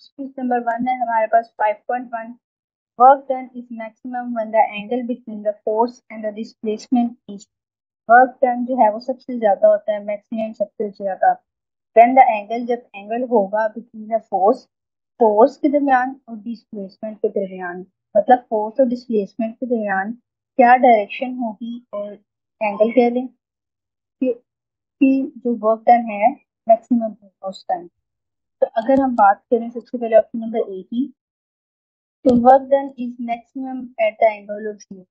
Exercise number 1 है हमारे पास 5.1। Work done is maximum when the angle between the force and the displacement is. Work done जो है वो सबसे ज्यादा होता है, मैक्सिमम सबसे ज्यादा व्हेन द एंगल, जब एंगल होगा बिटवीन द फोर्स के दरमियान और डिस्प्लेसमेंट के दरमियान। मतलब फोर्स और डिस्प्लेसमेंट के दरमियान क्या डायरेक्शन होगी और एंगल कह लें कि जो वर्क डन है मैक्सिमम होगा उस टाइम। तो अगर हम बात करें सबसे पहले ऑप्शन नंबर ए की, तो work done is maximum at the angle of zero.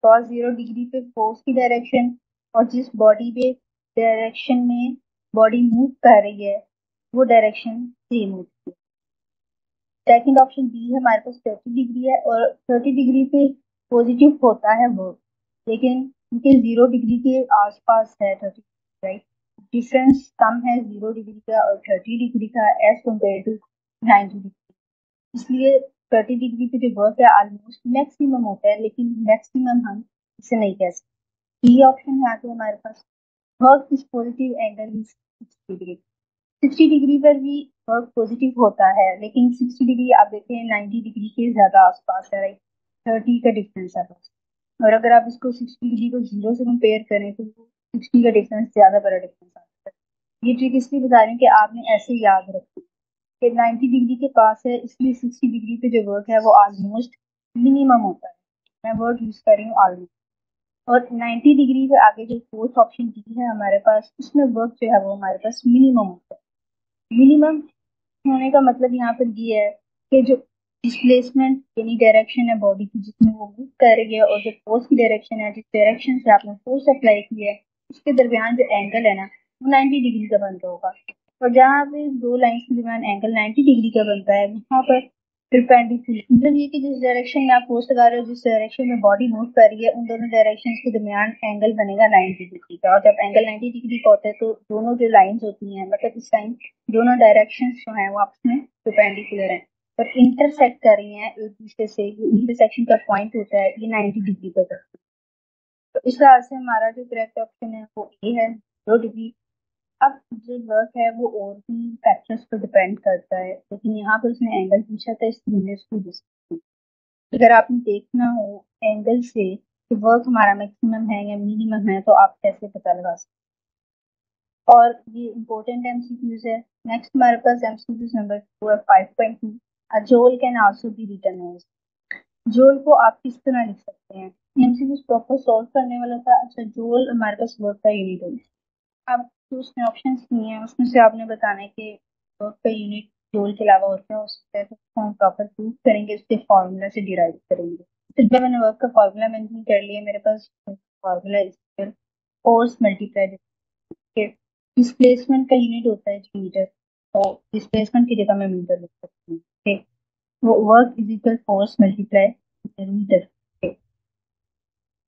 Cos 0 degree पे फोर्स की डायरेक्शन और जिस बॉडी पे डायरेक्शन में बॉडी मूव कर रही है वो डायरेक्शन सेम होती है। सेकंड ऑप्शन बी है, हमारे पास 30 डिग्री है और 30 डिग्री पे पॉजिटिव होता है वर्क, लेकिन क्योंकि 0 डिग्री के आसपास है 30, राइट, डिफरेंस कम है 0 डिग्री का और 30 डिग्री का एज कम्पेयर टू 90 डिग्री। इसलिए 30 डिग्री पे जो वर्क है ऑलमोस्ट मैक्सिमम होता है, लेकिन मैक्सिमम हम इसे नहीं कह सकते। ये ऑप्शन है आगे हमारे पास, work is positive angle is 60 degree. 60 degree पर भी वर्क पॉजिटिव होता है, लेकिन 60 डिग्री आप देखते हैं 90 डिग्री के ज्यादा आसपास है, राइट, 30 का डिफरेंस है बस। और अगर आप इसको 60 डिग्री को 0 से कंपेयर करें तो 60 का डिफरेंस ज्यादा बड़ा डिफरेंस आता है। ये ट्रिक इसलिए बता रही हूँ कि आपने ऐसे याद रखना कि 90 डिग्री के पास है, इसलिए 60 डिग्री पे जो वर्क है वो ऑलमोस्ट मिनिमम होता है। मैं वर्ड यूज कर रही हूँ ऑलमोस्ट। और 90 डिग्री पे आगे जो फोर्थ ऑप्शन डी है हमारे पास, उसमें वर्क जो है वो हमारे पास मिनिमम होता है। मिनिमम होने का मतलब यहाँ पर ये है कि जो डिस्प्लेसमेंट यानी डायरेक्शन है बॉडी की जिसमें वो मूव कर रही है और जो फोर्स की डायरेक्शन है, जिस डायरेक्शन से आपने फोर्स अप्लाई की है, उसके दरमियान जो एंगल है ना वो 90 डिग्री का बन रहा होगा। और जहाँ पे दो लाइंस के दरमियान एंगल 90 डिग्री का बनता है वहाँ पर परपेंडिकुलर, मतलब ये कि जिस डायरेक्शन में आप फोर्स लगा रहे हो, जिस डायरेक्शन में बॉडी मूव कर रही है, उन दोनों डायरेक्शन के दरमियान एंगल बनेगा 90 डिग्री का। और जब एंगल 90 डिग्री का होता है तो दोनों जो लाइंस होती हैं, मतलब इस टाइम दोनों डायरेक्शन जो हैं वो आपस में परपेंडिकुलर हैं और इंटरसेक्ट कर रही हैं एक दूसरे से। इंटरसेक्शन का पॉइंट होता है ये 90 डिग्री पर करती है। तो इस तरह से हमारा जो करेक्ट ऑप्शन है वो ए है, 0 डिग्री। अब जो वर्क है वो और भी फैक्टर्स पर डिपेंड करता है, लेकिन यहाँ पर उसने एंगल पूछा था इसलिए मैंने उसको डिस्कस। अगर आपने देखना हो एंगल से कि वर्क हमारा मैक्सिमम है या मिनिमम है, तो आप कैसे पता लगा सकते हैं। और ये इम्पोर्टेंट एमसीक्यूज है। नेक्स्ट हमारे पास एमसीक्यूज नंबर 2 है 5.2। A joule can also be written as. Joule को आप किस तरह लिख सकते हैं? एमसीक्यूज प्रॉपर सॉल्व करने वाला था। अच्छा, जोल हमारे पास वर्क का यूनिट है। अब जो उसमें ऑप्शंस दिए हैं उसमें से आपने बताना है कि वर्क का यूनिट जोल के अलावा और क्या हो सकता है, तो उसको हम प्रॉपर प्रूव करेंगे, उसके फॉर्मूला से डिराइव करेंगे। तो जब मैंने वर्क का फॉर्मूला मेंशन कर लिया, मेरे पास formula is force multiply displacement का यूनिट होता है मीटर, और डिस्प्लेसमेंट की जगह मैं मीटर लिख सकती हूँ। ठीक, वो work is equal force multiply metre.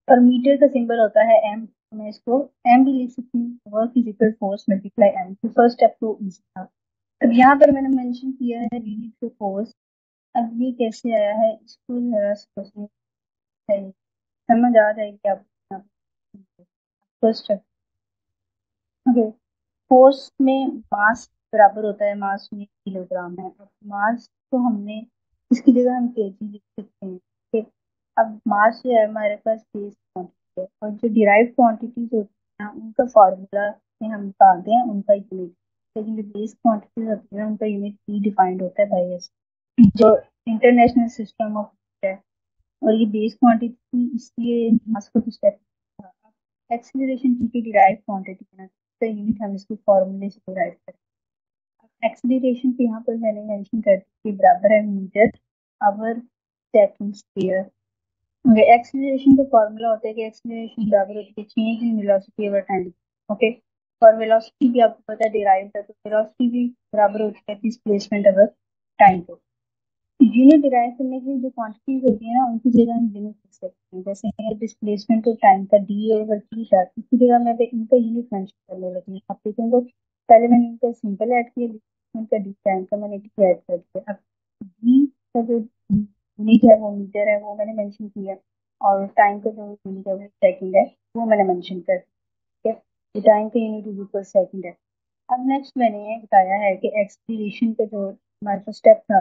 और मीटर का सिंबल होता है एम, मैं इसको एम भी लिख सकती हूँ। Work is equal force multiply M. तो फर्स्ट स्टेप तो इजी था। अब यहाँ पर मैंने मेंशन किया है यूनिट टू फोर्स। अब ये कैसे आया है इसको जरा सोचना चाहिए, समझ आ जाएगी आप। फर्स्ट स्टेप, ओके, फोर्स में मास बराबर होता है, मास में किलोग्राम है। अब मास को हमने इसकी जगह हम केजी लिख सकते हैं। ठीक, अब मास जो है हमारे पास बेस क्वांटिटी है और जो डिराइव क्वांटिटीज होती हैं उनका फार्मूला में हम निकालते हैं उनका यूनिट। लेकिन जो बेस क्वांटिटीज होती है उनका यूनिट भी डिफाइंड होता है बाई एस, जो इंटरनेशनल सिस्टम ऑफ है। और ये बेस क्वांटिटी इसलिए मास को स्टेप एक्सीलरेशन की डिराइव क्वांटिटी है ना, तो यूनिट हम इसको फॉर्मूले से डिराइव करें। एक्सीलरेशन पे यहाँ पर मैंने मेंशन कर दी कि बराबर है metre over second square. Acceleration का फॉर्मूला होता है कि एक्सीलरेशन बराबर होती है change in velocity over time. Okay, और वेलोसिटी भी आपको पता है डिराइव है, तो वेलोसिटी भी बराबर होती है डिस्प्लेसमेंट ओवर टाइम को। यूनिट डिराइव करने की जो क्वांटिटीज होती है ना उनकी जगह हम यूनिट लिख सकते हैं। जैसे डिस्प्लेसमेंट और टाइम का डी ओवर टी था, इसकी जगह मैं इनका यूनिट मेंशन करने लगी हूँ। आप देखेंगे पहले मैंने इनका सिंपल ऐड किया, डिस्प्लेसमेंट का डी, टाइम का मैंने टी ऐड कर दिया। अब डी का जो यूनिट है वो मीटर है, वो मैंने मेंशन किया, और टाइम का जो यूनिट है वो सेकंड है, वो मैंने मेंशन कर दिया। ठीक है, टाइम का यूनिट इज इक्वल सेकंड है। अब नेक्स्ट मैंने ये बताया है कि एक्सीलरेशन का जो हमारे पास स्टेप था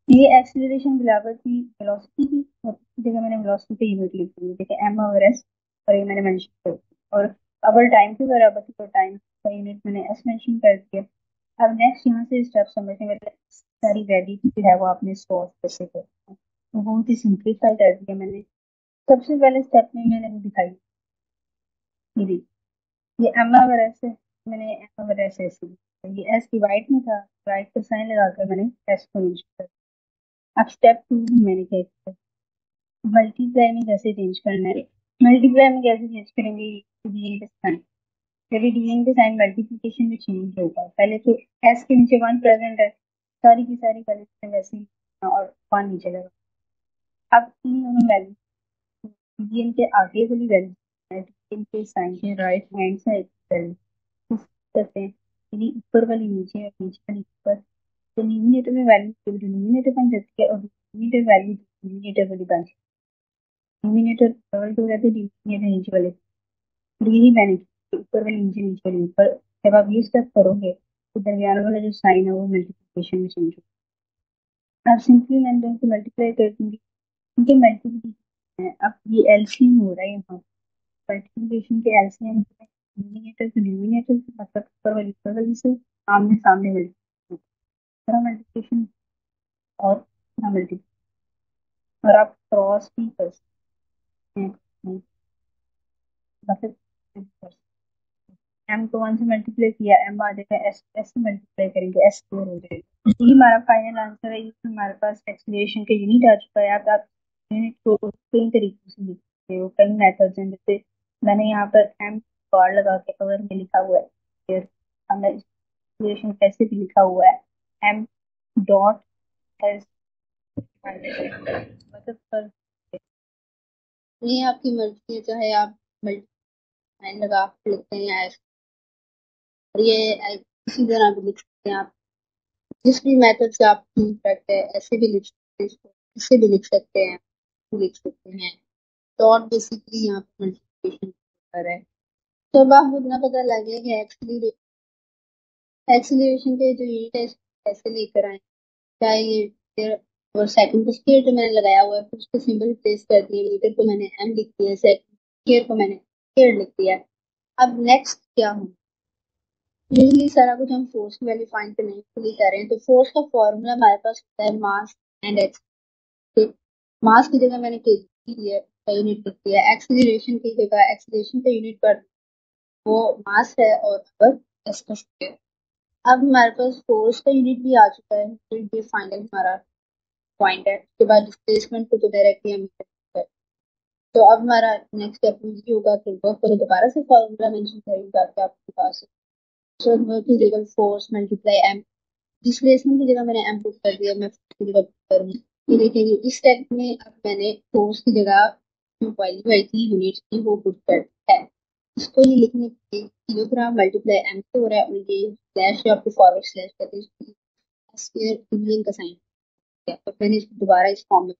ये एक्सीलरेशन बराबर थी वेलोसिटी की, और इसकी जगह मैंने वेलोसिटी पे यूनिट लिख दी, देखिए एम ओवर एस, और ये मैंने मेंशन कर दिया। और अगर टाइम के बराबर थी तो टाइम का यूनिट मैंने एस मेंशन कर दिया। अब नेक्स्ट यहाँ से स्टेप समझने में सारी वैल्यू जो है वो आपने सॉल्व कैसे करना है, तो बहुत ही सिंप्लीफाई कर दिया मैंने। सबसे पहले स्टेप में मैंने दिखाई, ये देखिए, ये एम ओवर एस है, मैंने एम ओवर एस ऐसे लिखा। ये एस की वाइट में था, राइट का साइन लगाकर मैंने एस को मेंशन कर दिया। अब स्टेप 2 में मैंने क्या किया, मल्टीप्लाई में कैसे चेंज करना है, मल्टीप्लाई में कैसे चेंज करेंगे, डिवीजन के साइन, जब डिवीजन के साइन मल्टीप्लिकेशन में चेंज होगा, पहले तो एस के नीचे वन प्रेजेंट है, सारी की सारी वैल्यू वैसे ही, और वन नीचे लगा। अब इन दोनों वैल्यू, डिवीजन के आगे वाली वैल्यू डिवीजन के साइन के राइट हैंड साइड वैल्यू करते हैं, यानी ऊपर वाली नीचे और नीचे वाली ऊपर, तो न्यूमिनेटर में वैल्यू डिनोमिनेटर बन जाती है, और डिनोमिनेटर वैल्यू डिनोमिनेटर वाली बन जाती है। न्यूमिनेटर डबल हो जाते हैं, डिनोमिनेटर नीचे वाले, और यही मैंने किया, ऊपर वाली नीचे, नीचे वाली ऊपर। जब आप ये स्टेप करोगे तो दरमियान वाला जो साइन है वो मल्टीप्लिकेशन में चेंज होगा। अब सिंपली मैं दोनों को मल्टीप्लाई कर दूंगी, क्योंकि मल्टीप्लिकेशन है, अब ये एलसीएम हो रहा है यहाँ, मल्टीप्लिकेशन के एलसीएम डिनोमिनेटर से न्यूमिनेटर से, मतलब ऊपर वाली से आमने सामने मल्टीप्लिकेशन, और मल्टीप्लिकेशन, और आप क्रॉस भी कर सकते हैं, मतलब एम को वन से मल्टीप्लाई किया, एम आ जाएगा, एस एस से मल्टीप्लाई करेंगे, एस स्क्वायर हो जाएगा। यही हमारा फाइनल आंसर है। ये हमारे पास एक्सीलरेशन का यूनिट आ चुका है। आप यूनिट को कई तरीके से लिख सकते हो, कई मेथड्स हैं, जैसे मैंने यहाँ पर एम बार लगा के कवर में लिखा हुआ है, फिर हमने एक्सीलरेशन कैसे भी लिखा हुआ है, एम डॉट एस, मतलब ये आपकी मर्जी है, चाहे आप मल्टीप्लाई लगा के लिखते हैं या और ये इसी तरह भी लिख सकते हैं आप, जिस भी मेथड से आप यूज करते हैं, ऐसे भी लिख सकते हैं इसको, इससे भी लिख सकते हैं, लिख सकते हैं। डॉट बेसिकली यहाँ पे मल्टीप्लिकेशन कर है। तो अब आपको इतना पता लग गया कि एक्सीलरेशन के जो यूनिट है इसको कैसे लेकर आए, चाहे ये मीटर और सेकंड का स्क्वायर जो मैंने लगाया हुआ है, फिर उसको सिंबल प्लेस कर दिया, मीटर को मैंने एम लिख दिया, सेकंड स्क्वायर को मैंने स्क्वायर लिख दिया। अब नेक्स्ट क्या हो, यूजली सारा कुछ हम फोर्स की वैल्यू फाइंड करने के लिए कर रहे हैं, तो फोर्स का फॉर्मूला हमारे पास होता है मास एंड एक्स। मास की जगह मैंने केजी लिया का यूनिट लिख दिया, एक्सीलरेशन की जगह एक्सीलरेशन का यूनिट पर वो मास है, और पर एस का स्क्वायर। अब हमारे पास फोर्स का यूनिट भी आ चुका है, तो ये फाइनल हमारा पॉइंट है। उसके बाद डिस्प्लेसमेंट को तो डायरेक्टली हम कर, तो अब हमारा नेक्स्ट स्टेप ये होगा कि वर्क को दोबारा से फॉर्मूला मेंशन करेंगे ताकि आपके पास, so work is equal force multiply m, displacement की जगह मैंने एम पुट कर दिया, मैं फोर्स की जगह पुट करूंगी। ये देखेंगे इस स्टेप में अब मैंने फोर्स की जगह जो वैल्यू आई थी यूनिट की वो पुट कर है, इसको ये लिखने के लिए किलोग्राम मल्टीप्लाई एम से हो रहा है, और ये स्लैश जो आपको फॉरवर्ड स्लैश कहते हैं स्क्वायर डिवीजन का साइन है, तो मैंने इसको दोबारा इस फॉर्म में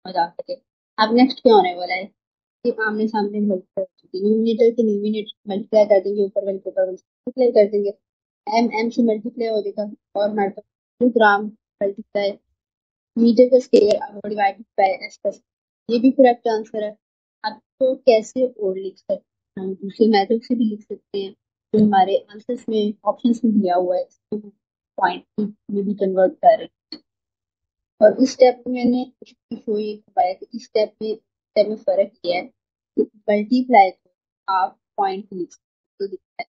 बता सके। अब नेक्स्ट क्या होने वाला है कि आमने सामने मल्टीप्लाई, न्यूमिनेटर के न्यूमिनेटर मल्टीप्लाई कर देंगे, ऊपर वाले के ऊपर मल्टीप्लाई कर देंगे, एम एम से मल्टीप्लाई हो जाएगा, और हमारे पास किलोग्राम मल्टीप्लाई मीटर का स्क्वायर और डिवाइडेड बाय एस का स्क्वायर, ये भी करेक्ट आंसर है। अब तो कैसे और लिख सकते हैं, हम दूसरे मेथड से भी लिख सकते हैं, जो हमारे आंसर्स में ऑप्शंस में दिया हुआ है, इसको पॉइंट में भी कन्वर्ट कर रहे हैं। और इस स्टेप में मैंने शो ये करवाया कि इस स्टेप में फर्क किया है, मल्टीप्लाई को आप पॉइंट लिख सकते हैं।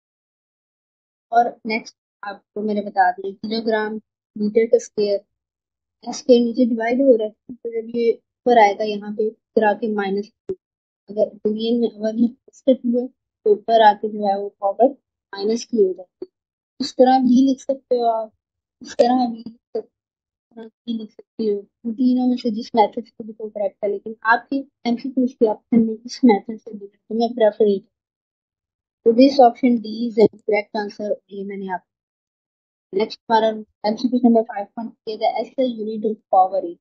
और नेक्स्ट आपको मैंने बता दिया किलोग्राम मीटर का स्क्वायर एस के नीचे डिवाइड हो रहा है, तो जब ये ऊपर आएगा यहाँ पे फिर आके माइनस, अगर डिवीजन में अगर ये स्टेप हुए तो ऊपर आके जो है वो पावर माइनस की हो जाती है। इस तरह भी लिख सकते हो आप, इस तरह भी लिख सकते हो, भी लिख सकती हो, इन तीनों में से जिस मेथड से लिखो करेक्ट है, लेकिन आपकी एमसीक्यू के ऑप्शन में इस मेथड से लिखा तो मैं प्रेफर ये, तो this option D is the correct answer, ये मैंने आप। नेक्स्ट हमारा एमसीक्यू नंबर 5.8 है, S the unit of power is,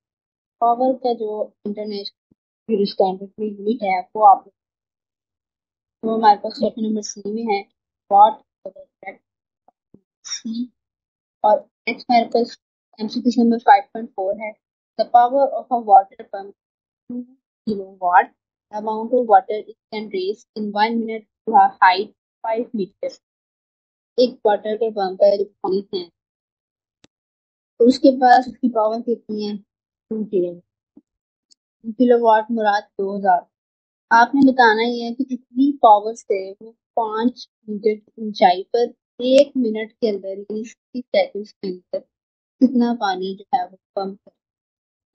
power का जो इंटरनेशनल स्टैंडर्ड में यूनिट है वो आप, तो हमारे पास क्वेश्चन नंबर सी में है वॉट सी, और नेक्स्ट हमारे पास MCQ नंबर 5.4 है the power of a water pump 2 kilowatt amount of water it can raise in 1 minute to a height 5 metre. एक वाटर का पंप है जो पानी है तो उसके पास उसकी पावर कितनी है 2 किलोवाट मुराद 2000। आपने बताना ही है कि कितनी पावर से वो 5 मीटर की ऊंचाई पर 1 मिनट के अंदर यानी 60 सेकंड्स के अंदर कितना पानी जो है वो पंप कर।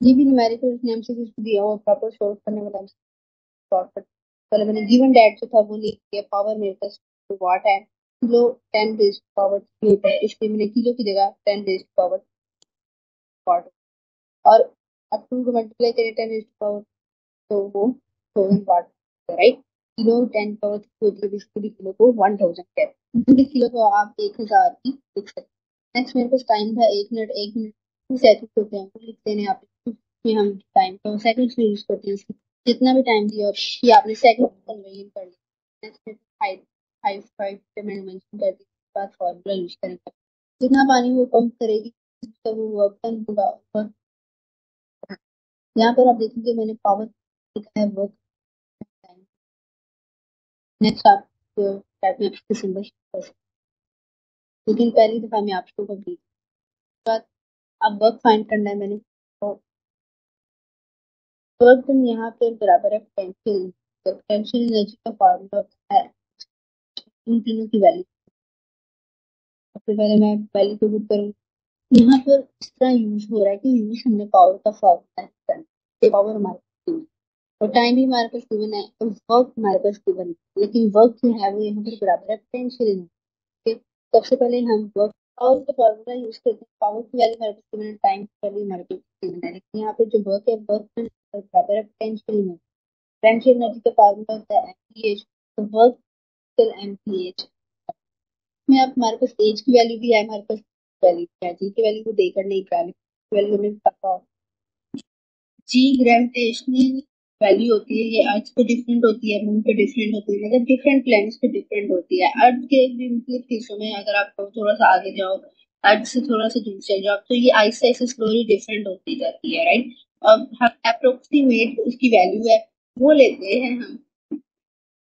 ये भी न्यूमेरिकल उसने हमसे कुछ दिया हुआ प्रॉपर सोल्व करने वाला सॉल्व कर। पहले मैंने गिवन डेट जो था वो लिख दिया पावर मेरे पास वाट है किलो 10 रेज़ पावर 3 होता है इसलिए मैंने किलो की जगह 10 रेज़ पावर वाट और अब 2 को मल्टीप्लाई करें 10 रेज़ पावर तो वो 1000 वाट राइट। किलो 10 पावर 3 होती है बेसिकली किलो को 1000 कहते हैं किलो को आप 1000 की लिख सकते हैं। नेक्स्ट मेरे पास टाइम था 1 मिनट 2 सेकंड होते हैं वो लिखते हैं आप में हम टाइम को सेकंड में यूज करते हैं जितना भी टाइम दिया कि आपने सेकंड कन्वर्जन कर लिया। नेक्स्ट में हाइट 5 पे मैंने मेंशन कर दिया बाद फार्मूला यूज करेंगे जितना पानी वो पंप करेगी उसका वो वर्क डन होगा। और यहाँ पर आप देखेंगे मैंने पावर लिखा है वर्क टाइम। नेक्स्ट आप टाइप में आपके सिंबल कर सकते लेकिन पहली दफा मैं आपको कंप्लीट बाद अब वर्क फाइंड करना है मैंने तो वर्क डन यहाँ पे बराबर है पोटेंशियल तो पोटेंशियल एनर्जी का फार्मूला होता है इन तीनों की वैल्यू। सबसे पहले मैं वैल्यू को पुट करूँ यहाँ पर इस तरह यूज हो रहा है कि यूज हमने पावर का फार्मूला है पावर हमारे पास given है और टाइम भी हमारे पास गिवन है और वर्क हमारे पास गिवन है लेकिन वर्क जो है वो यहाँ पर बराबर है पोटेंशियल एनर्जी। सबसे पहले हम वर्क पावर का फार्मूला यूज करते हैं पावर की वैल्यू हमारे पास गिवन है टाइम की वैल्यू हमारे पास गिवन है लेकिन यहाँ पर जो वर्क है वर्क बराबर है पोटेंशियल एनर्जी। पोटेंशियल एनर्जी का फार्मूला होता है एमपीएच तो वर्क एमपीएच में अब हमारे पास एज की वैल्यू भी है हमारे पास वैल्यू भी है जी की वैल्यू को देकर नहीं पहले वैल्यू हमें पता हो। जी ग्रेविटेशनल वैल्यू होती है ये अर्थ पे डिफरेंट होती है मून पे डिफरेंट होती है मतलब डिफरेंट प्लैनेट्स पे डिफरेंट होती है। अर्थ के भी मुख्तलिफ हिस्सों में अगर आप थोड़ा सा आगे जाओ अर्थ से थोड़ा सा दूर चल जाओ तो ये आहिस्ता आहिस्ता स्लोली डिफरेंट होती जाती है राइट। अब हम अप्रोक्सीमेट उसकी वैल्यू है वो लेते हैं हम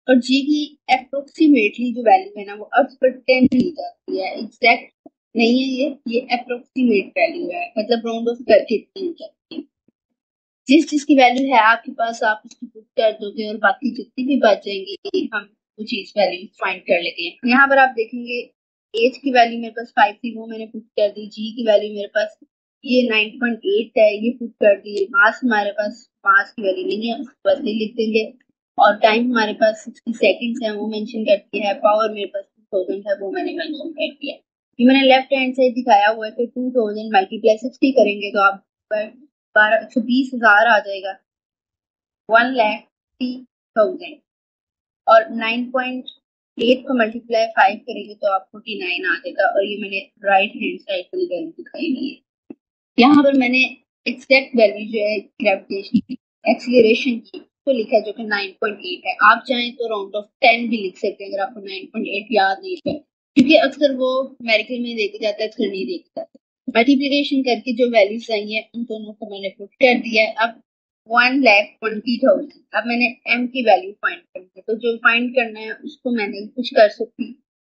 और जी की अप्रोक्सीमेटली जो वैल्यू है ना वो अर्थ पर 10 ली जाती है एग्जैक्ट नहीं है ये अप्रोक्सीमेट वैल्यू है मतलब राउंड ऑफ करके इतनी हो जाती है। जिस जिसकी वैल्यू है आपके पास आप उसकी पुट कर दोगे और बाकी जितनी भी बच जाएंगी हम वो चीज वैल्यू फाइंड कर लेंगे। यहाँ पर आप देखेंगे एज की वैल्यू मेरे पास 5 थी वो मैंने पुट कर दी जी की वैल्यू मेरे पास ये 9.8 है ये पुट कर दी। मास हमारे पास मास की वैल्यू नहीं है उसके पास नहीं लिख देंगे और टाइम हमारे पास 60 सेकंड्स है वो मेंशन कर दिया है। पावर मेरे पास 2000 है वो मैंने मेंशन कर दिया। ये मैंने लेफ्ट हैंड साइड दिखाया हुआ है कि 2000 मल्टीप्लाई 60 करेंगे तो आप 120,000 आ जाएगा 1,30,000 और 9.8 को मल्टीप्लाई 5 करेंगे तो आप 49 आ जाएगा और ये मैंने राइट हैंड साइड वाली वैल्यू दिखाई हुई है। यहाँ पर मैंने एग्जैक्ट वैल्यू जो है ग्रेविटेशन एक्सीलरेशन की तो लिखा है जो कि 9.8 है। आप चाहें तो राउंड ऑफ 10 भी लिख सकते हैं अगर आपको 9.8 याद नहीं है क्योंकि अक्सर वो मेडिकल में देखा जाता है अक्सर नहीं देखा जाता। मल्टीप्लिकेशन करके जो वैल्यूज आई है उन दोनों को मैंने पुट कर दिया है। अब 1,20,000 अब मैंने m की वैल्यू फाइंड करनी है तो जो फाइंड करना है उसको मैंने कुछ कर सकती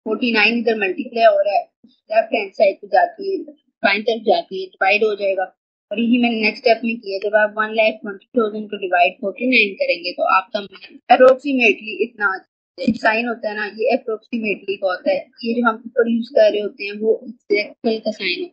49 इधर मल्टीप्लाई हो रहा है लेफ्ट हैंड साइड पे जाती है बाईं तरफ जाती है डिवाइड हो जाएगा और यही मैंने नेक्स्ट स्टेप में किया जब आप 1,20,000 को डिवाइड 49 करेंगे तो आपका अप्रोक्सीमेटली इतना साइन होता है ना ये अप्रोक्सीमेटली का होता है। ये जो हम ऊपर यूज कर रहे होते हैं वो एक्चुअल का साइन होता है।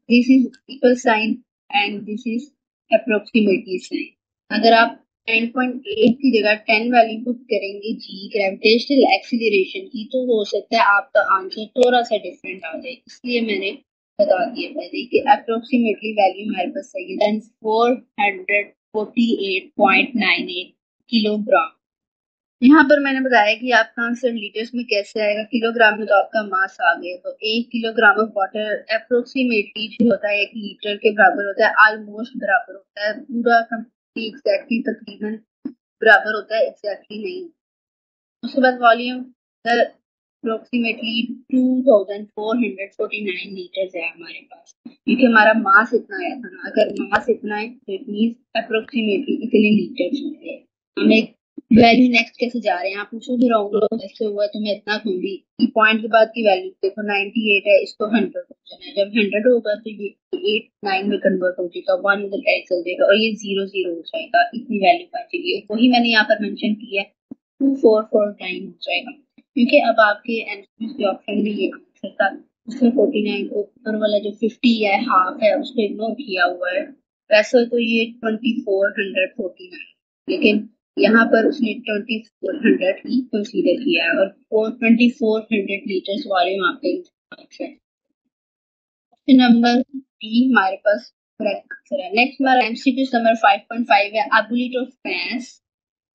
This is equal sine and this is approximately sine. अगर आप 9.8 की जगह 10 वैल्यू पुट करेंगे जी ग्रेविटेशनल एक्सीलरेशन की तो हो सकता है आपका आंसर थोड़ा सा डिफरेंट आ जाए इसलिए मैंने बता दिया पहले कि अप्रोक्सीमेटली वैल्यू हमारे पास सही है 448.98 किलोग्राम। यहाँ पर मैंने बताया कि आपका आंसर लीटर्स में कैसे आएगा किलोग्राम में तो आपका मास आ गया तो 1 किलोग्राम ऑफ वाटर अप्रोक्सीमेटली जो होता है 1 लीटर के बराबर होता है ऑलमोस्ट बराबर होता है पूरा एग्जैक्टली तकरीबन बराबर होता है एग्जैक्टली नहीं। उसके बाद वॉल्यूम अप्रोक्सीमेटली 2449 लीटर्स है हमारे पास, क्योंकि हमारा मास इतना आया था ना। अगर मास इतना है तो इट मींस अप्रोक्सीमेटली इतने लीटर्स होंगे। हम एक वैल्यू नेक्स्ट कैसे जा रहे हैं, आप पूछोगे राउंड ऐसे हुआ तो मैं इतना कहूंगी कि पॉइंट के बाद की वैल्यू देखो 98 है, इसको 100 है। जब 100 होगा तो ये 8 9 में कन्वर्ट हो जाएगा, 1 उधर कैंसिल हो जाएगा और ये 0 0 हो जाएगा, इतनी वैल्यू बचेगी। वही मैंने यहाँ पर मेंशन किया है, 2449 हो जाएगा, क्योंकि अब आपके एमसीक्यू के ऑप्शन में ये आंसर था। उसमें 49 को ऊपर वाला जो 50 है हाफ है उसको इग्नोर किया हुआ है। वैसे तो ये 2449, लेकिन यहाँ पर उसने 2400 ही कंसीडर किया है और 2400 लीटर्स वाले वहाँ पे है। नंबर बी हमारे पास करेक्ट आंसर है। नेक्स्ट हमारा एमसीक्यू नंबर 5.5 है। A bullet of mass,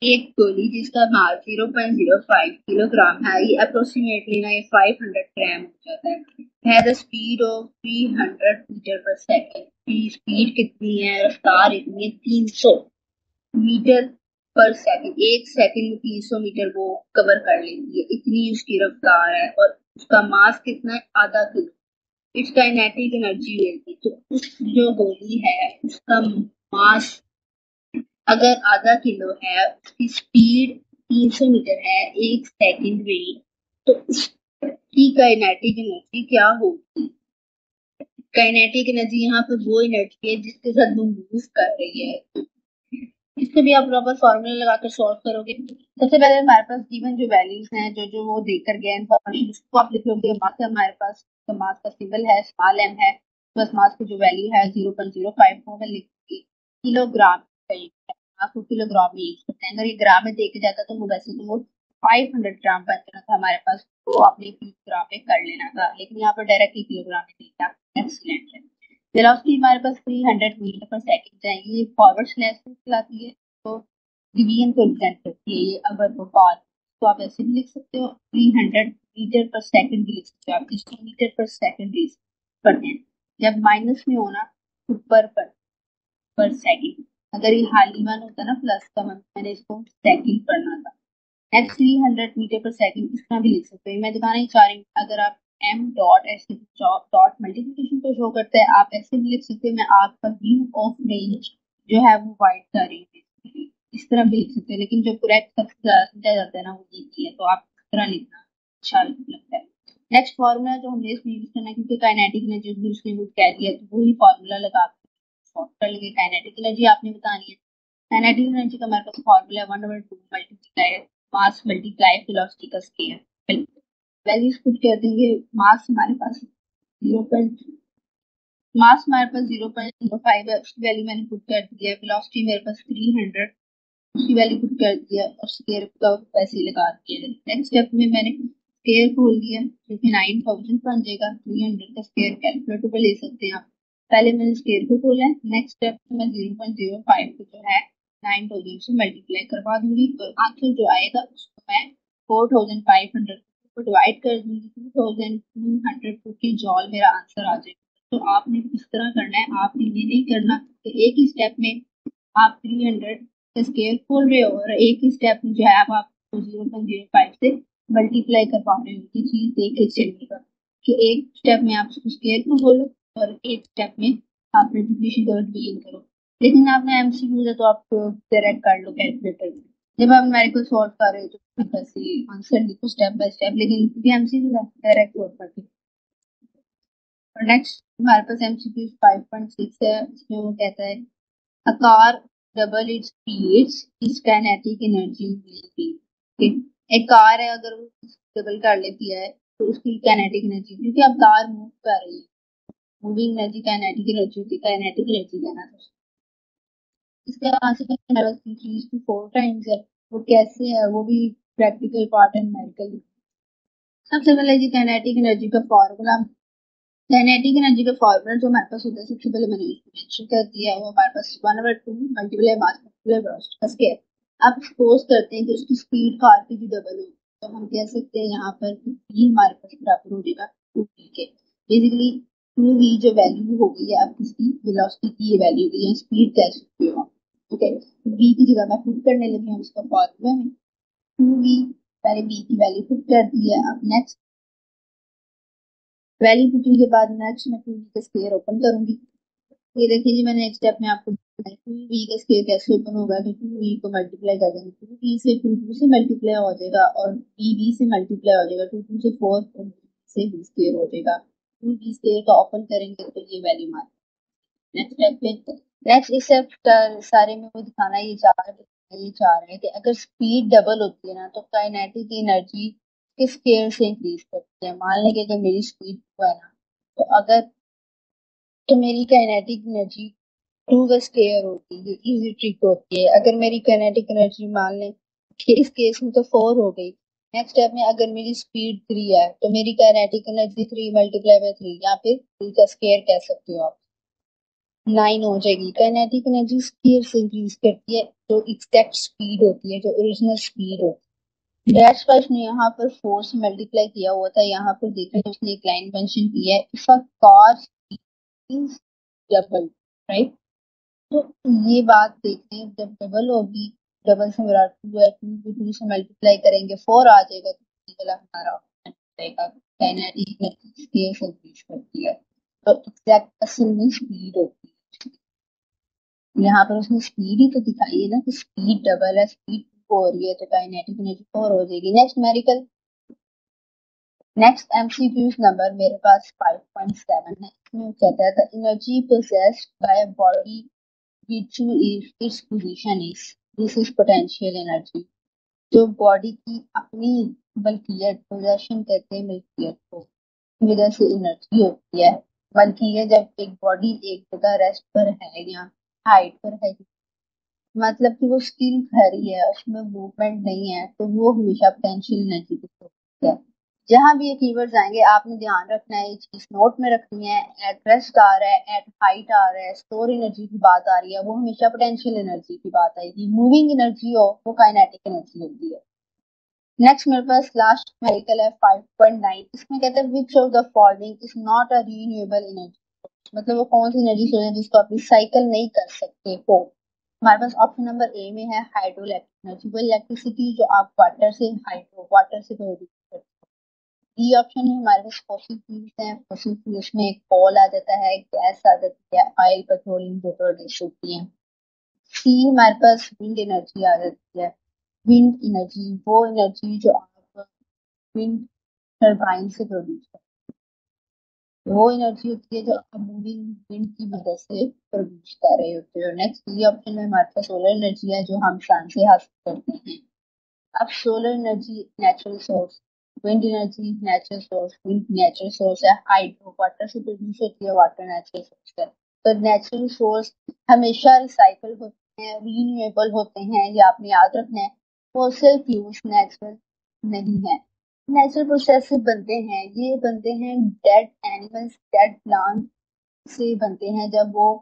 एक गोली जिसका भार 0.05 किलोग्राम है, ये अप्रोक्सीमेटली ना ये 500 ग्राम हो जाता है द स्पीड ऑफ 300 मीटर पर सेकेंड। स्पीड कितनी है, रफ्तार इतनी है 300 मीटर पर सेकंड। एक सेकंड में 300 मीटर वो कवर कर लेती है, इतनी उसकी रफ्तार है। और उसका मास कितना है, आधा किलो। इट्स काइनेटिक एनर्जी मिलती, तो उस जो गोली है उसका मास अगर आधा किलो है, उसकी स्पीड 300 मीटर है एक सेकंड में, तो उसकी काइनेटिक एनर्जी क्या होगी। काइनेटिक एनर्जी यहाँ पर वो एनर्जी है जिसके साथ वो मूव कर रही है। इसको भी आप प्रॉपर फॉर्मूला लगाकर सॉल्व करोगे। सबसे पहले हमारे पास गिवन जो वैल्यूज हैं, जो जो वो देकर गया इन्फॉर्मेशन, उसको आप लिख लोगे। मास है हमारे पास, तो मास का सिंबल है स्मॉल एम है, प्लस मास की जो वैल्यू है 0.05 वो मैं लिखूंगी। किलोग्राम का यूज है, मास को किलोग्राम में यूज करते हैं। अगर ये ग्राम में देके जाता तो वो वैसे तो वो 500 ग्राम बनना था हमारे पास, तो आपने किलोग्राम में कर लेना था, लेकिन यहाँ पर डायरेक्टली किलोग्राम में दिया। एक्सीलेंट है। वेलोसिटी हमारे पास 300 मीटर पर सेकंड जाएगी। ये फॉरवर्ड स्लैश को कहलाती है, तो डिवीजन को रिप्रेजेंट करती है। ये अगर वो फॉर, तो आप ऐसे भी लिख सकते हो, 300 मीटर पर सेकंड भी लिख सकते हो आप, इसको मीटर पर सेकंड भी पढ़ते हैं। जब माइनस में होना तो पर सेकंड, अगर ये हाली वन होता ना प्लस का, मैंने इसको सेकंड पढ़ना था। नेक्स्ट 300 मीटर पर सेकंड इस तरह भी लिख सकते हैं। मैं दिखाना ही चाह रही हूँ, अगर आप m डॉट ऐसे डॉट मल्टीप्लिकेशन को शो करता है, आप ऐसे भी लिख सकते हैं, मैं आपका व्यू ऑफ रेंज जो है वो वाइड कर रही हूँ, इस तरह भी लिख सकते हैं। लेकिन जो करेक्ट सबसे ज्यादा समझा जाता है ना वो यही है, तो आप इस तरह लिखना अच्छा लगता है। नेक्स्ट फॉर्मूला जो हमने इसमें यूज करना है, क्योंकि काइनेटिक एनर्जी भी उसने यूज कह दिया, तो वही फॉर्मूला लगा शॉर्ट कर लेंगे। काइनेटिक एनर्जी आपने बतानी है। काइनेटिक एनर्जी का हमारे पास फॉर्मूला है 1/2 मल्टीप्लाई मास मल्टीप्लाई वेलोसिटी का स्केयर। वैल्यूज पुट कर देंगे। मास हमारे पास 0.05 है, उसकी वैल्यू मैंने पुट कर दी है। वेलोसिटी मेरे पास 300, उसकी वैल्यू पुट कर दिया और स्केयर का वैसे लगा दिया। नेक्स्ट स्टेप में मैंने स्केयर खोल दिया, जो कि 9000 बन जाएगा। 300 का स्केयर कैलकुलेटर पे ले सकते हैं आप। पहले मैंने स्केयर को खोला है। नेक्स्ट स्टेप में 0.05 को जो है 9000 से मल्टीप्लाई करवा दूंगी, और आंसर जो आएगा उसको मैं 4500 को डिवाइड कर दूंगी। 2250 जॉल मेरा आंसर आ जाएगा। तो आपने इस तरह करना है, आपने ये नहीं करना कि एक ही स्टेप में आप 300 स्केयर खोल रहे हो और एक ही स्टेप में जो है आप 0.05 से मल्टीप्लाई कर पा रहे हो। ये चीज देख के चलिएगा कि एक स्टेप में आप स्केयर को खोलो और एक स्टेप में आप मल्टीप्लिकेशन का डिवीजन करो। लेकिन आपने एमसीक्यू है तो आप डायरेक्ट कर लो कैलकुलेटर में। जब आप न्यूमेरिकल सॉल्व कर रहे हो तो बस आंसर लिखो स्टेप बाय स्टेप, लेकिन एमसीक्यू है डायरेक्ट सॉल्व करके। और नेक्स्ट हमारे पास एमसीक्यू 5.6 है। इसमें वो कहता है a car double its speeds its kinetic energy will be। okay? एक कार है, अगर वो डबल कर लेती है तो उसकी काइनेटिक एनर्जी, क्योंकि अब कार मूव कर रही है, मूविंग एनर्जी काइनेटिक एनर्जी होती है। काइनेटिक एनर्जी कहना था इसका आंसर 3 to 4 टाइम्स है। वो कैसे है वो भी प्रैक्टिकल पार्ट है न्यूमेरिकल। सबसे पहले जी काइनेटिक एनर्जी का फॉर्मूला। काइनेटिक एनर्जी का फॉर्मूला जो हमारे पास होता है, सबसे पहले मैंने मेंशन कर दिया है, वो हमारे पास 1/2 मल्टीप्लाई मास मल्टीप्लाई वेलोसिटी का स्केयर। अब सपोज करते हैं कि उसकी स्पीड कार की भी डबल हो, तो हम कह सकते हैं यहाँ पर v हमारे पास बराबर हो जाएगा 2v के। बेसिकली 2v जो वैल्यू हो गई है, अब किसकी वेलोसिटी की ये वैल्यू गई है, स्पीड कह सकते हो आप। ओके, v की जगह मैं पुट करने लगी हूँ उसका फॉर्मूला में 2v पहले बी की वैल्यू पुट कर दी है। अब नेक्स्ट वैल्यू पुटिंग के बाद नेक्स्ट मैं 2b का स्क्वायर ओपन करूंगी। ये देखिए जी, मैंने नेक्स्ट स्टेप में आपको बताया 2b का स्क्वायर कैसे ओपन होगा कि 2b को मल्टीप्लाई कर देंगे, 2b से 2 से मल्टीप्लाई हो जाएगा और b से मल्टीप्लाई हो जाएगा, 2 से 4 और से b स्क्वायर हो जाएगा। 2b स्क्वायर का ओपन करेंगे तो ये वैल्यू मार नेक्स्ट स्टेप पे। नेक्स्ट इस स्टेप सारे में वो दिखाना ये चाह रहे हैं कि अगर स्पीड डबल होती है ना तो काइनेटिक एनर्जी किस स्केल से इंक्रीज करती है। मान लें कि अगर मेरी स्पीड है ना, तो मेरी काइनेटिक एनर्जी 2 का स्क्वायर होती है। इजी ट्रिक होती है। अगर मेरी काइनेटिक एनर्जी मान लें कि इस केस में तो 4 हो गई। नेक्स्ट स्टेप में अगर मेरी स्पीड 3 है तो मेरी काइनेटिक एनर्जी 3 मल्टीप्लाई बाय 3 या फिर 3 का स्क्वायर कह सकते हो आप, 9 हो जाएगी। काइनेटिक एनर्जी स्पीड से इंक्रीज करती है जो एग्जैक्ट स्पीड होती है, जो ओरिजिनल स्पीड होती है। दैट्स वाई उसने यहाँ पर 4 से मल्टीप्लाई किया हुआ था। यहाँ पर देखिए उसने एक लाइन मेंशन की है, if a cos is double, right. तो ये बात देखते हैं, जब डबल होगी, डबल से मेरा 2 है, 2 को 2 से मल्टीप्लाई करेंगे 4 आ जाएगा, तो ये वाला हमारा ऑप्शन रहेगा। काइनेटिक एनर्जी स्केल से इंक्रीज करती है तो एग्जैक्ट असल में स्पीड होती है। यहाँ पर उसने स्पीड ही तो दिखाई है ना कि स्पीड डबल है, स्पीड 2 हो रही है तो काइनेटिक एनर्जी 4 हो जाएगी। नेक्स्ट एमसीक्यूज नंबर मेरे पास 5.7 है। इसमें वो कहता है the energy possessed by body which is its position is, this is potential energy। जो बॉडी की अपनी मलकियत, पोजेशन कहते हैं मलकियत को, वजह से एनर्जी होती है। बल्कि ये जब एक बॉडी एक जगह रेस्ट पर है या हाइट पर है, मतलब कि वो स्टिल खड़ी है, उसमें मूवमेंट नहीं है, तो वो हमेशा पोटेंशियल एनर्जी की होती है। जहां भी ये कीवर्ड्स आएंगे आपने ध्यान रखना है, ये चीज नोट में रखनी है। एट रेस्ट आ रहा है, एट हाइट आ रहा है, स्टोर एनर्जी की बात आ रही है, वो हमेशा पोटेंशियल एनर्जी की बात आएगी। मूविंग एनर्जी हो वो काइनेटिक एनर्जी होती है। नेक्स्ट मेरे पास लास्ट मेडिकल है 5.9। इसमें कहते हैं which of the following is not a renewable energy, मतलब वो कौन सी एनर्जी सोर्स है जिसको आप रिसाइकल नहीं कर सकते हो। हमारे पास ऑप्शन नंबर ए में है हाइड्रो इलेक्ट्रिक एनर्जी, वो इलेक्ट्रिसिटी जो आप वाटर से प्रोड्यूस करते हैं। बी ऑप्शन में हमारे पास फॉसिल फ्यूल्स हैं, फॉसिल फ्यूल्स में कोल आ जाता है, गैस आ जाती है, ऑयल पेट्रोलियम जो प्रोड्यूस होती है। सी हमारे पास विंड एनर्जी आ जाती है। विंड एनर्जी वो एनर्जी जो आप विंड टरबाइन से प्रोड्यूस करते हैं, वो एनर्जी होती है जो आप मूविंग विंड की वजह से प्रोड्यूस कर रहे होते हो। नेक्स्ट डी ऑप्शन में हमारे पास सोलर एनर्जी है जो हम सन से हासिल करते हैं। अब solar energy natural source, wind energy natural source, wind natural source है। हाइड्रो वाटर से प्रोड्यूस होती है, वाटर नेचुरल सोर्स है। तो नेचुरल सोर्स हमेशा रिसाइकल होते हैं, रीन्यूएबल होते हैं, ये आपने याद रखना है। फॉसिल फ्यूल्स नेचुरल नहीं है। नेचुरल प्रोसेस से बनते हैं, ये बनते हैं डेड एनिमल्स, डेड प्लांट से बनते हैं। जब वो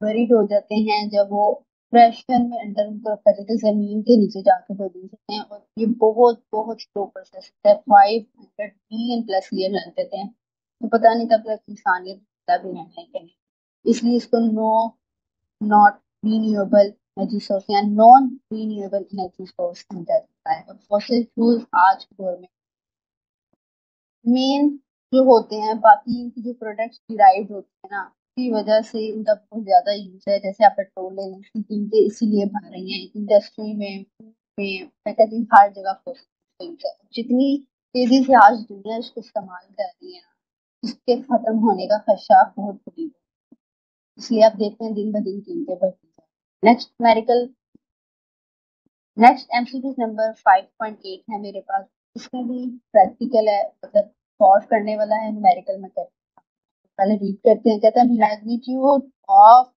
बरीड हो जाते हैं, जब वो प्रेशर में अंडर उनको रखा जाता है, जमीन के नीचे जाके प्रोड्यूस होते हैं। और ये बहुत बहुत स्लो प्रोसेस है, 500 मिलियन प्लस ईयर लग जाते हैं। तो पता नहीं तब तक इंसानियत जिंदा भी रहना है कि नहीं। इसलिए इसको नॉट रीन्यूएबल एनर्जी सोर्स या नॉन रीन्यूएबल एनर्जी सोर्स समझा जाता है। और फॉसिल फ्यूल्स आज के दौर में मेन जो होते हैं, बाकी इनकी जो प्रोडक्ट्स डिराइव होते हैं ना, की वजह से इनका बहुत ज्यादा यूज है। जैसे आप पेट्रोल ले लें, इसकी कीमतें इसीलिए बढ़ रही हैं। इंडस्ट्री में, food में, पैकेजिंग, हर जगह फॉसिल यूज है। जितनी तेजी से आज दुनिया इसको इस्तेमाल कर रही है ना, इसके खत्म होने का खदशा बहुत करीब है। इसलिए आप देखते हैं दिन ब दिन कीमतें बढ़ती हैं। Next medical next MCQ number 5.8 है मेरे पास। इसमें भी प्रैक्टिकल है, मतलब सॉल्व करने वाला है, न्यूमेरिकल मेथड। पहले रीड करते हैं। कहता है magnitude of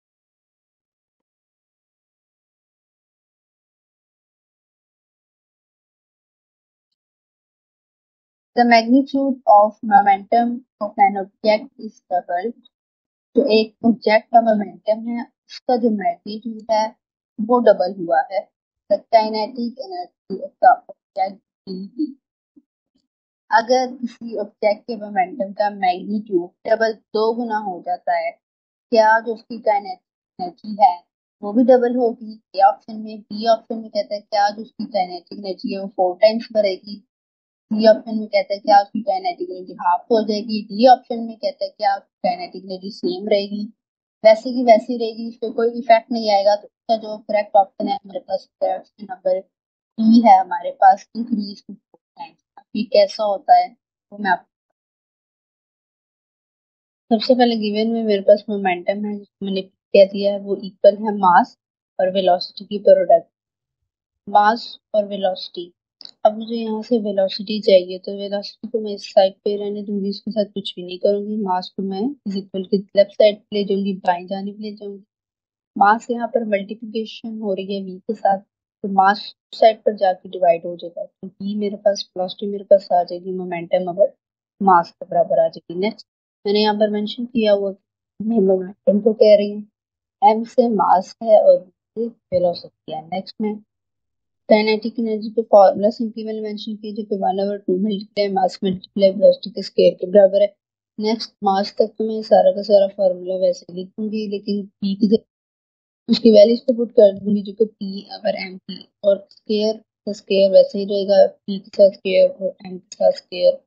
the magnitude of momentum of an object is double. जो एक ऑब्जेक्ट का मोमेंटम है उसका जो मैग्नीट्यूड है वो डबल हुआ है। The kinetic energy of the object, अगर किसी ऑब्जेक्ट के मोमेंटम का मैग्नीट्यूड डबल 2 गुना हो जाता है, क्या जो उसकी काइनेटिक एनर्जी है वो भी डबल होगी ए ऑप्शन में। बी ऑप्शन में कहता है क्या जो उसकी काइनेटिक एनर्जी है वो 4 टाइम्स बढ़ेगी। सी ऑप्शन में कहता है क्या उसकी काइनेटिक एनर्जी हाफ हो जाएगी। डी ऑप्शन में कहता है क्या उसकी काइनेटिक एनर्जी सेम रहेगी, वैसे की वैसी रहेगी, इस पे कोई इफेक्ट नहीं आएगा। तो इसका जो करेक्ट ऑप्शन है हमारे पास, ऑप्शन नंबर डी है हमारे पास, इंक्रीज टू 4 टाइम्स। ये कैसा होता है वो मैं आपको, सबसे पहले गिवन में मेरे पास मोमेंटम है जिसको मैंने क्या दिया है, वो इक्वल है मास और वेलोसिटी की प्रोडक्ट। मास और वेलोसिटी। अब मुझे यहाँ से वेलोसिटी चाहिए, तो वेलोसिटी को मैं इस साइड पे रहने दूंगी, इसके साथ कुछ भी नहीं करूंगी। मास को मैं इज इक्वल की लेफ्ट साइड पे ले जाऊंगी, बाई जानिब ले जाऊंगी। मास यहाँ पर मल्टीप्लिकेशन हो रही है वी के साथ, तो मास साइड पर जाके डिवाइड हो जाएगा, तो वी मेरे पास, वेलोसिटी मेरे पास आ जाएगी मोमेंटम अगर मास के बराबर आ जाएगी। नेक्स्ट मैंने यहाँ पर मेंशन किया हुआ कि मैं मोमेंटम को कह रही हूँ, एम से मास है और वेलोसिटी है। नेक्स्ट में काइनेटिक एनर्जी पे फॉर्मूला सिंपली मैंने मेंशन किया जो कि 1/2 मल्टीप्लाई मास मल्टीप्लाई वेलोसिटी के स्क्वायर के बराबर है। नेक्स्ट मास तक तो मैं सारा का सारा फॉर्मूला वैसे लिखूंगी, लेकिन पी की उसकी वैल्यूज को पुट कर दूंगी जो कि पी अगर एम पी, और स्क्वायर का स्क्वायर वैसे ही रहेगा, पी के साथ स्क्वायर और एम के साथ स्क्वायर।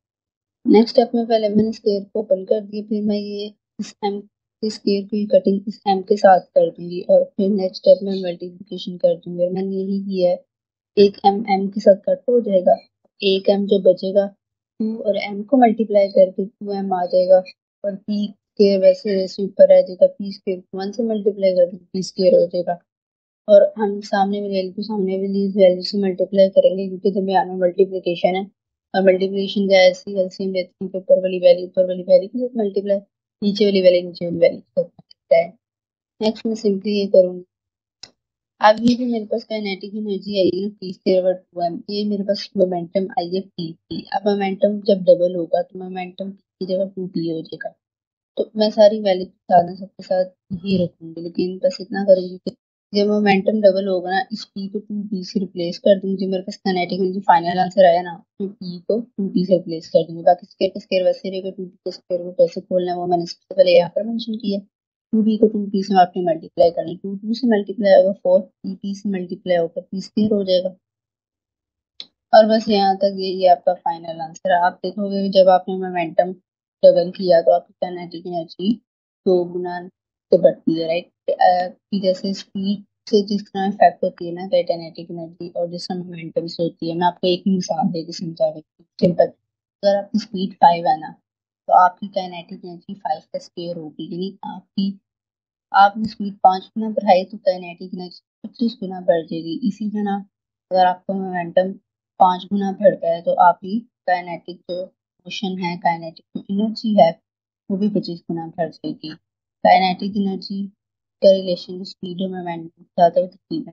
नेक्स्ट स्टेप में पहले मैंने स्क्वायर को ओपन कर दिया, फिर मैं ये इस एम के स्क्वायर की कटिंग इस एम के साथ कर दूंगी, और फिर नेक्स्ट स्टेप में मल्टीप्लिकेशन कर दूंगी, और मैंने यही किया है। एक एम एम के साथ कट हो जाएगा, एक एम जो बचेगा टू और एम को मल्टीप्लाई करके 2m आ जाएगा, और पी के वैसे वैसे ऊपर आ जाएगा, पी स्क्वायर 1 से मल्टीप्लाई कर देंगे पी स्क्वायर हो जाएगा। और हम सामने वाली वैल्यू को सामने वाली इस वैल्यू से मल्टीप्लाई करेंगे क्योंकि दरमियान में मल्टीप्लिकेशन है, और मल्टीप्लिकेशन का ऐसे ही एलसीएम लेते हैं कि ऊपर वाली वैल्यू के साथ मल्टीप्लाई, नीचे वाली वैल्यू नीचे वाली वैल्यू के साथ मल्टीप्लाई। नेक्स्ट मैं सिंपली ये करूंगी। अब ये जो मेरे पास काइनेटिक एनर्जी आई है पी स्क्वायर ओवर 2m, ये मेरे पास मोमेंटम आई है पी की। अब मोमेंटम जब डबल होगा तो मोमेंटम की जगह 2p हो जाएगा। तो मैं सारी वैल्यू साधन सबके साथ ही रखूंगी, लेकिन बस इतना करूंगी कि जब मोमेंटम डबल होगा ना, इस पी को 2p से रिप्लेस कर दूंगी। जो मेरे पास काइनेटिक एनर्जी फाइनल आंसर आया ना, तो पी को 2p से रिप्लेस कर दूंगी। बाकी स्क्वायर का स्क्वायर वैसे रहेगा, 2p के स्क्वायर को कैसे खोलना है वो मैंने सबसे पहले यहाँ पर मेंशन किया। 2p को 2p से आपने मल्टीप्लाई करना, 2 से मल्टीप्लाई होगा 4, p से मल्टीप्लाई होकर p स्क्वायर हो जाएगा। और बस यहाँ तक ये आपका फाइनल आंसर है। आप देखोगे कि जब आपने मोमेंटम डबल किया तो आपकी काइनेटिक एनर्जी 2 गुना से बढ़ती है, राइट। कि जैसे स्पीड से जिस तरह इफेक्ट होती है ना काइनेटिक एनर्जी, और जिस तरह मोमेंटम से होती है। मैं आपको एक मिसाल देकर समझा रही हूँ, सिंपल। अगर आपकी स्पीड 5 है ना, तो आपकी काइनेटिक एनर्जी 5 का स्क्वायर होगी, यानी आपने स्पीड 5 गुना बढ़ाई तो काइनेटिक एनर्जी 25 गुना बढ़ जाएगी। इसी तरह अगर आपका मोमेंटम 5 गुना बढ़ता है तो आपकी काइनेटिक जो मोशन है, काइनेटिक जो एनर्जी है, वो भी 25 गुना बढ़ जाएगी। काइनेटिक एनर्जी का रिलेशन स्पीड और मोमेंटम ज्यादा तकरीबन